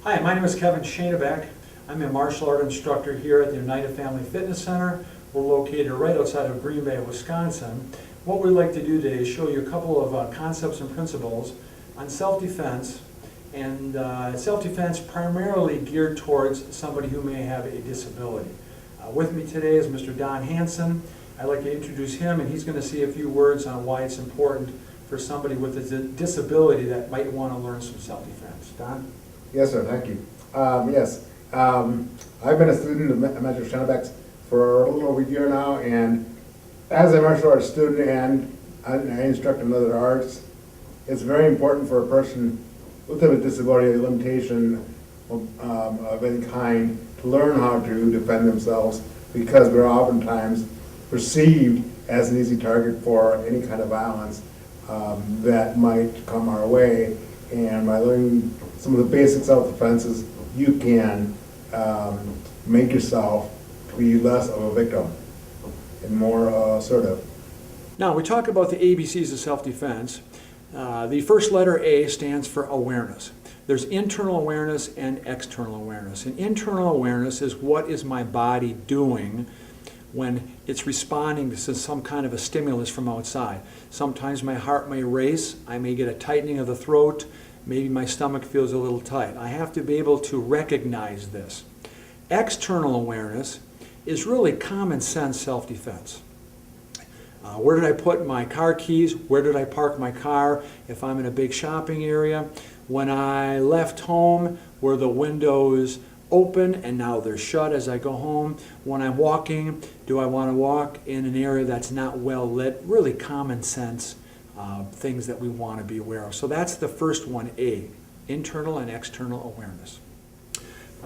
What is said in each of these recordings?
Hi, my name is Kevin Schoenenbeck. I'm a martial art instructor here at the United Family Fitness Center. We're located right outside of Green Bay, Wisconsin. What we'd like to do today is show you a couple of concepts and principles on self-defense, and self-defense primarily geared towards somebody who may have a disability. With me today is Mr. Don Hanson. I'd like to introduce him, and he's going to say a few words on why it's important for somebody with a disability that might want to learn some self-defense. Don? Yes, sir. Thank you. I've been a student of Mr. Schoenenbeck's for a little over a year now, and as a martial arts student and I instruct in other arts, it's very important for a person with a disability or limitation of any kind to learn how to defend themselves, because we're oftentimes perceived as an easy target for any kind of violence that might come our way. And by learning some of the basic self-defenses, you can make yourself to be less of a victim and more assertive. Now, we talk about the ABCs of self-defense. The first letter A stands for awareness. There's internal awareness and external awareness. And internal awareness is what is my body doing when it's responding to some kind of a stimulus from outside. Sometimes my heart may race, I may get a tightening of the throat, maybe my stomach feels a little tight. I have to be able to recognize this. External awareness is really common sense self-defense. Where did I put my car keys? Where did I park my car? If I'm in a big shopping area. When I left home, were the windows open and now they're shut as I go home? When I'm walking, do I want to walk in an area that's not well lit? Really common sense things that we want to be aware of. So that's the first one, A, internal and external awareness.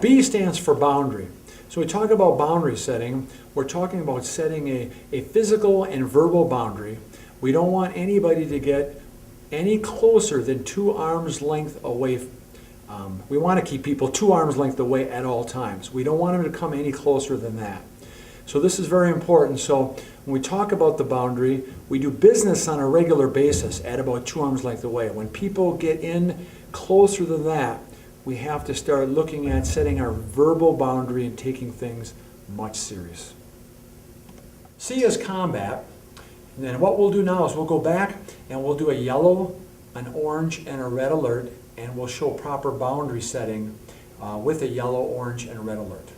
B stands for boundary. So we talk about boundary setting. We're talking about setting a physical and verbal boundary. We don't want anybody to get any closer than 2 arms length away. We want to keep people 2 arms length away at all times. We don't want them to come any closer than that. So this is very important. So when we talk about the boundary, we do business on a regular basis at about 2 arms length away. When people get in closer than that, we have to start looking at setting our verbal boundary and taking things much serious. C is combat. And then what we'll do now is we'll go back and we'll do a yellow, an orange, and a red alert, and we'll show proper boundary setting with a yellow, orange, and red alert.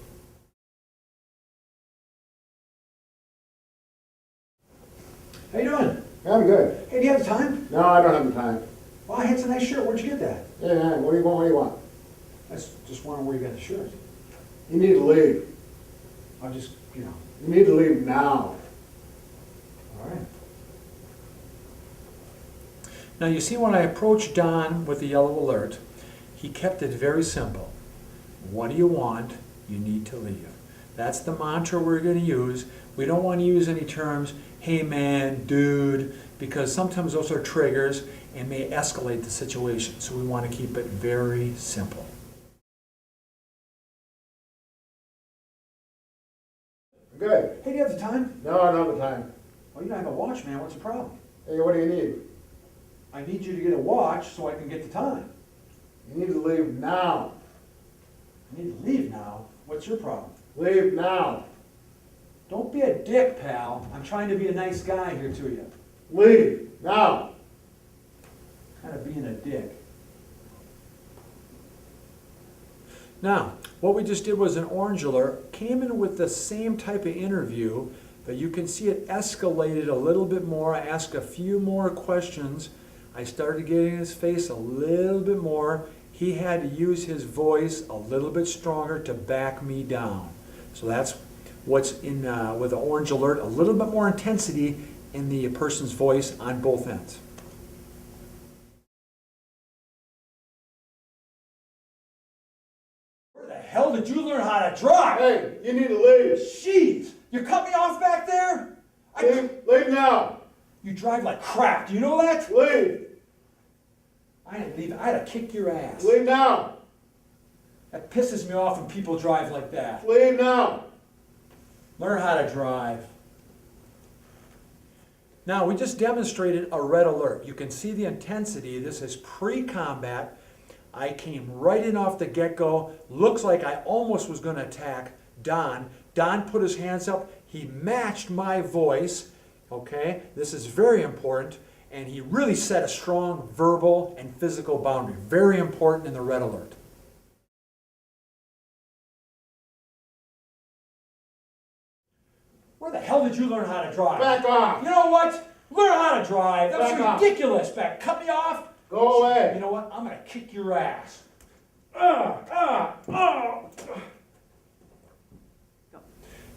How you doing? I'm good. Hey, do you have time? No, I don't have the time. Well, I had some nice shirt. Where'd you get that? Yeah, what do you want? What do you want? I just wondering where you got the shirt. You need to leave. I'll just, You need to leave now. All right. Now you see, when I approached Don with the yellow alert, he kept it very simple. What do you want? You need to leave. That's the mantra we're going to use. We don't want to use any terms, hey man, dude, because sometimes those are triggers and may escalate the situation. So we want to keep it very simple. Good. Hey, do you have the time? No, I don't have the time. Well, you don't have a watch, man. What's the problem? Hey, what do you need? I need you to get a watch so I can get the time. You need to leave now. I need to leave now. What's your problem? Leave now. Don't be a dick, pal. I'm trying to be a nice guy here to you. Leave now. Kind of being a dick. Now, what we just did was an orange alert, came in with the same type of interview, but you can see it escalated a little bit more. I asked a few more questions. I started getting his face a little bit more. He had to use his voice a little bit stronger to back me down. So that's what's in with the orange alert, a little bit more intensity in the person's voice on both ends. Where the hell did you learn how to drive? Hey, you need to leave. Jeez, you cut me off back there? Leave now. You drive like crap, do you know that? Leave. I didn't leave, I'd have kicked your ass. Leave now. That pisses me off when people drive like that. Leave now. Learn how to drive. Now, we just demonstrated a red alert. You can see the intensity. This is pre-combat. I came right in off the get-go. Looks like I almost was going to attack Don. Don put his hands up. He matched my voice. Okay, this is very important. And he really set a strong verbal and physical boundary. Very important in the red alert. Where the hell did you learn how to drive? Back off! You know what? Learn how to drive. That was Back off. ridiculous. Cut me off. Go away! You know what? I'm going to kick your ass.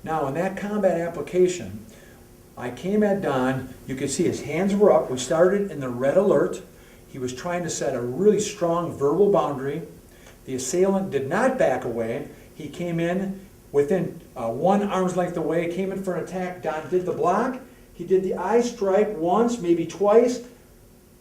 Now, in that combat application, I came at Don. You can see his hands were up. We started in the red alert. He was trying to set a really strong verbal boundary. The assailant did not back away. He came in within 1 arm's length away, came in for an attack. Don did the block. He did the eye strike once, maybe twice.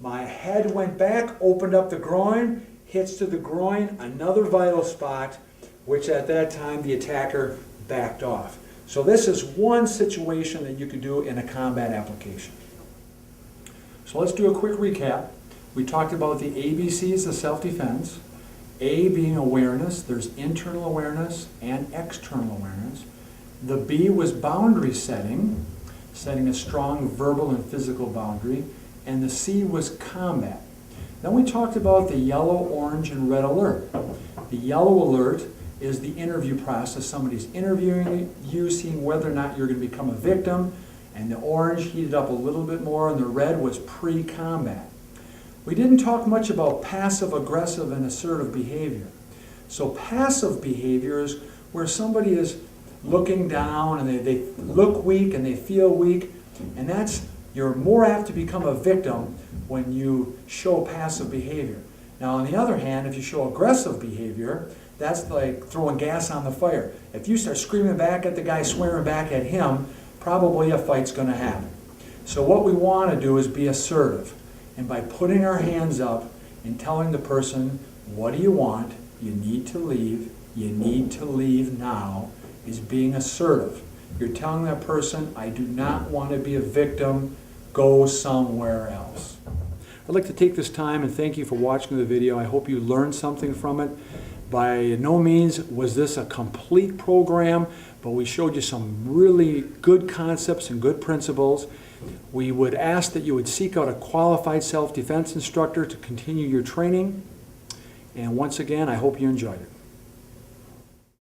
My head went back, opened up the groin, hits to the groin, another vital spot, which at that time the attacker backed off. So this is one situation that you could do in a combat application. So let's do a quick recap. We talked about the ABCs of self-defense. A being awareness, there's internal awareness and external awareness. The B was boundary setting, setting a strong verbal and physical boundary. And the C was combat. Then we talked about the yellow, orange, and red alert. The yellow alert is the interview process. Somebody's interviewing you, seeing whether or not you're going to become a victim. And the orange heated up a little bit more, and the red was pre-combat. We didn't talk much about passive, aggressive, and assertive behavior. So passive behavior is where somebody is looking down and they look weak and they feel weak, and you're more apt to become a victim when you show passive behavior. Now, on the other hand, if you show aggressive behavior, that's like throwing gas on the fire. If you start screaming back at the guy, swearing back at him, probably a fight's going to happen. So what we want to do is be assertive. And by putting our hands up and telling the person, what do you want? You need to leave. You need to leave now, is being assertive. You're telling that person, I do not want to be a victim. Go somewhere else. I'd like to take this time and thank you for watching the video. I hope you learned something from it. By no means was this a complete program, but we showed you some really good concepts and good principles. We would ask that you would seek out a qualified self-defense instructor to continue your training. And once again, I hope you enjoyed it.